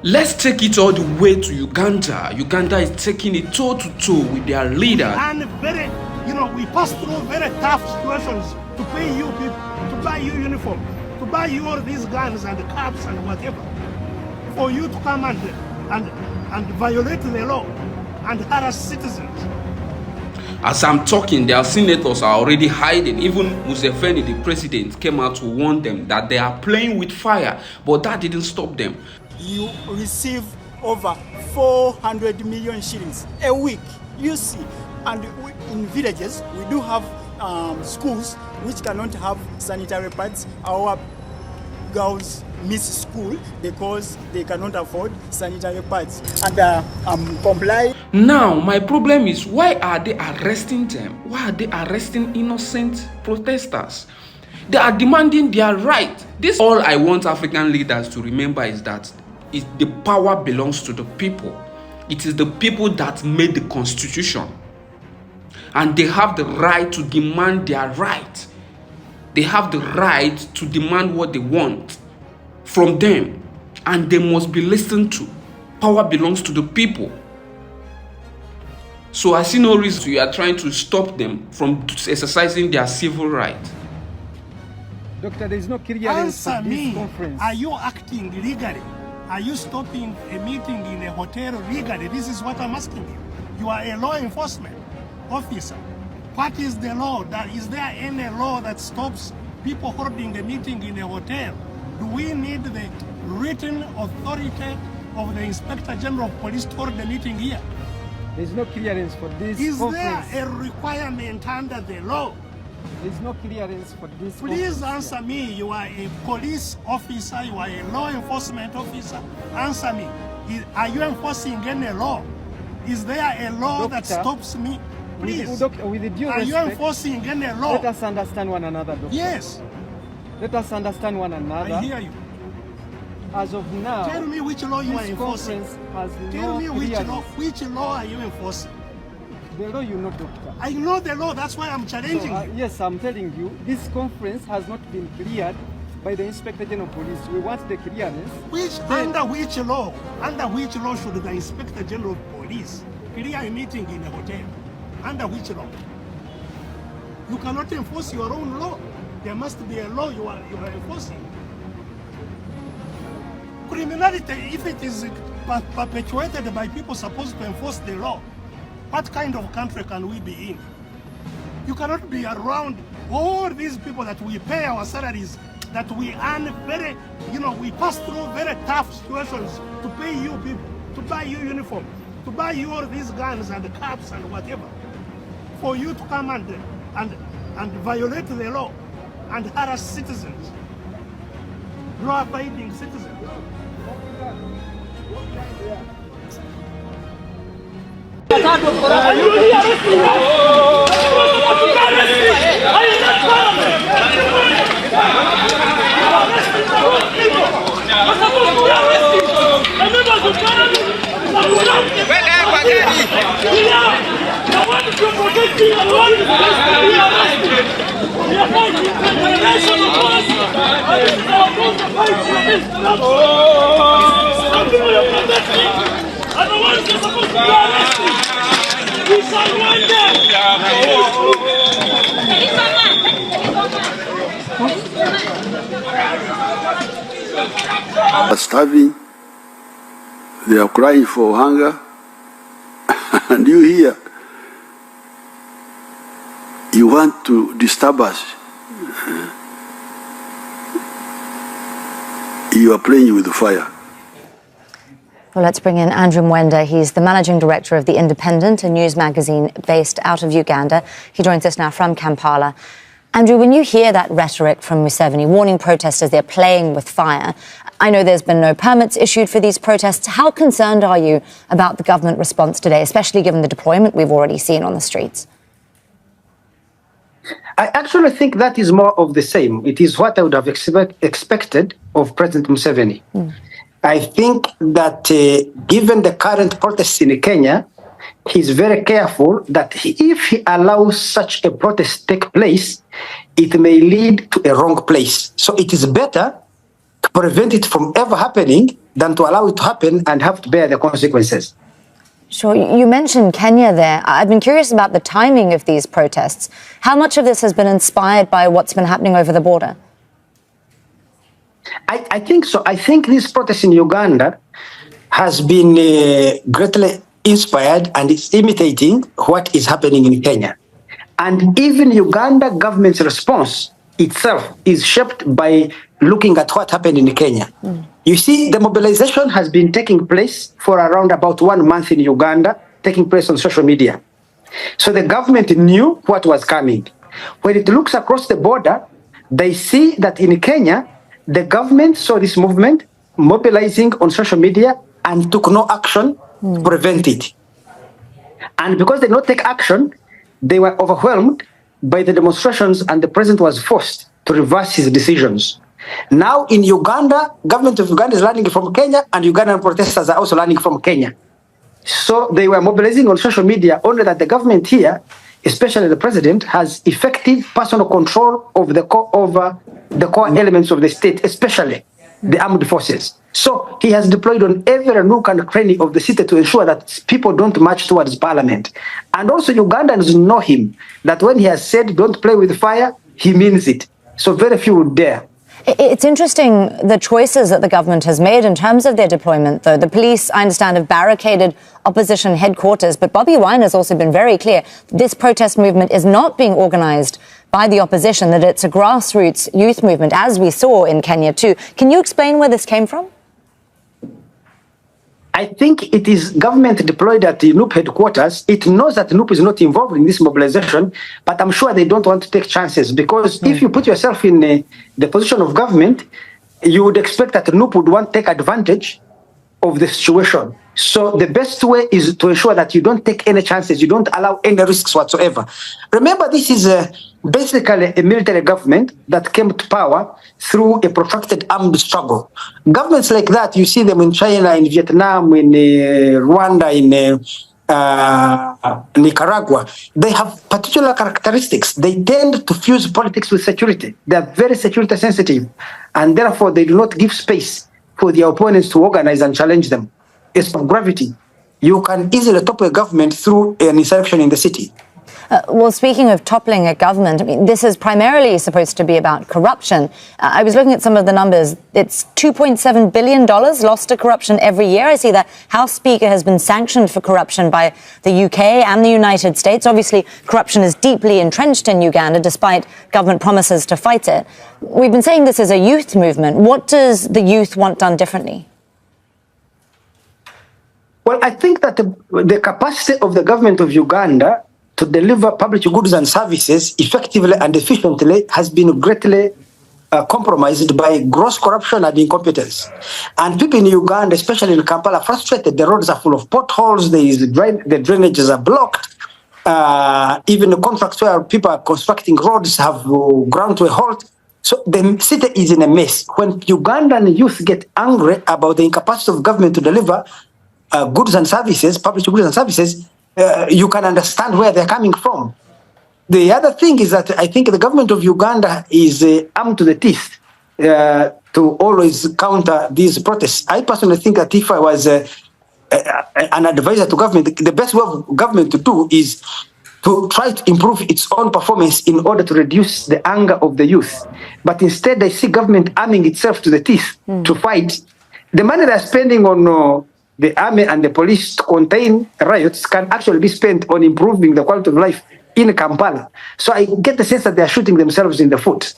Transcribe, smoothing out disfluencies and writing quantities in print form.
Let's take it all the way to Uganda. Uganda is taking it toe-to-toe with their leader. And we pass through very tough situations to pay you people, to buy you uniform, to buy you all these guns and caps and whatever, for you to come and violate the law and harass citizens. As I'm talking, their senators are already hiding. Even Museveni, the president, came out to warn them that they are playing with fire, but that didn't stop them. You receive over 400 million shillings a week, you see. And in villages, we do have schools which cannot have sanitary pads. Our girls miss school because they cannot afford sanitary pads. And comply. Now, my problem is, why are they arresting them? Why are they arresting innocent protesters? They are demanding their right. This all I want African leaders to remember is that the power belongs to the people. It is the people that made the constitution. And they have the right to demand their right. They have the right to demand what they want from them. And they must be listened to. Power belongs to the people. So I see no reason you are trying to stop them from exercising their civil right. Doctor, there is no clearance for this conference. Are you acting legally? Are you stopping a meeting in a hotel legally? This is what I'm asking you. You are a law enforcement officer. What is the law? Is there any law that stops people holding a meeting in a hotel? Do we need the written authority of the Inspector General of Police to hold the meeting here? There is no clearance for this Is conference. there a requirement under the law? There is no clearance for this Please conference. answer me. You are a police officer. You are a law enforcement officer. Answer me. Are you enforcing any law? Is there a law that stops me? Please. With due Are you respect, enforcing any law? let us understand one another, Doctor. Yes. Let us understand one another. I hear you. As of now, Tell me which law you are this enforcing. conference has Tell no me clearance. which law are you enforcing? The law you know, Doctor. I know the law. That's why I'm challenging So, you. yes, I'm telling you, this conference has not been cleared by the Inspector General of Police. We want the clearance. Under which law? Under which law should the Inspector General of Police clear a meeting in a hotel? Under which law? You cannot enforce your own law. There must be a law you are enforcing. Criminality, if it is perpetuated by people supposed to enforce the law, what kind of country can we be in? You cannot be around all these people that we pay our salaries, that we earn we pass through very tough situations to pay you people, to buy you uniform, to buy you all these guns and caps and whatever, for you to come and violate the law and harass citizens, law-abiding citizens. Are starving, they are crying for hunger, and you here, you want to disturb us. You are playing with fire. Well, let's bring in Andrew Mwenda. He's the managing director of The Independent, a news magazine based out of Uganda. He joins us now from Kampala. Andrew, when you hear that rhetoric from Museveni, warning protesters they're playing with fire, I know there's been no permits issued for these protests. How concerned are you about the government response today, especially given the deployment we've already seen on the streets? I actually think that is more of the same. It is what I would have expected of President Museveni. I think that given the current protests in Kenya, he's very careful that if he allows such a protest to take place, it may lead to a wrong place. So it is better to prevent it from ever happening than to allow it to happen and have to bear the consequences. Sure. You mentioned Kenya there. I've been curious about the timing of these protests. How much of this has been inspired by what's been happening over the border? I think so. I think this protest in Uganda has been greatly inspired and it's imitating what is happening in Kenya. And even Uganda government's response itself is shaped by looking at what happened in Kenya. You see, the mobilization has been taking place for around about 1 month in Uganda, taking place on social media. So the government knew what was coming. When it looks across the border, they see that in Kenya, the government saw this movement mobilizing on social media and took no action to prevent it. And because they did not take action, they were overwhelmed by the demonstrations and the president was forced to reverse his decisions. Now in Uganda, government of Uganda is learning from Kenya and Ugandan protesters are also learning from Kenya. So they were mobilizing on social media, only that the government here, especially the president, has effective personal control over the core elements of the state, especially the armed forces. So he has deployed on every nook and cranny of the city to ensure that people don't march towards parliament. And also Ugandans know him, that when he has said don't play with fire, he means it. So very few would dare. It's interesting the choices that the government has made in terms of their deployment, though. The police, I understand, have barricaded opposition headquarters, but Bobi Wine has also been very clear this protest movement is not being organised by the opposition, that it's a grassroots youth movement, as we saw in Kenya too. Can you explain where this came from? I think it is government deployed at the NUP headquarters. It knows that NUP is not involved in this mobilization, but I'm sure they don't want to take chances because if you put yourself in the position of government, you would expect that NUP would want to take advantage of the situation. So the best way is to ensure that you don't take any chances, you don't allow any risks whatsoever. Remember, this is basically a military government that came to power through a protracted armed struggle. Governments like that, you see them in China, in Vietnam, in Rwanda, in Nicaragua. They have particular characteristics. They tend to fuse politics with security. They are very security sensitive, and therefore they do not give space for their opponents to organize and challenge them. It's of gravity. You can easily topple a government through an insurrection in the city. Well, speaking of toppling a government, I mean, this is primarily supposed to be about corruption. I was looking at some of the numbers. It's $2.7 billion lost to corruption every year. I see that House Speaker has been sanctioned for corruption by the UK and the United States. Obviously, corruption is deeply entrenched in Uganda, despite government promises to fight it. We've been saying this is a youth movement. What does the youth want done differently? Well, I think that the capacity of the government of Uganda to deliver public goods and services effectively and efficiently has been greatly compromised by gross corruption and incompetence. And people in Uganda, especially in Kampala, are frustrated. The roads are full of potholes, the drainages are blocked. Even the contracts where people are constructing roads have ground to a halt. So the city is in a mess. When Ugandan youth get angry about the incapacity of government to deliver goods and services, public goods and services, you can understand where they're coming from. The other thing is that I think the government of Uganda is armed to the teeth to always counter these protests. I personally think that if I was an advisor to government, the best way of government to do is to try to improve its own performance in order to reduce the anger of the youth. But instead, I see government arming itself to the teeth to fight. The money they're spending on the army and the police to contain riots can actually be spent on improving the quality of life in Kampala. So I get the sense that they are shooting themselves in the foot.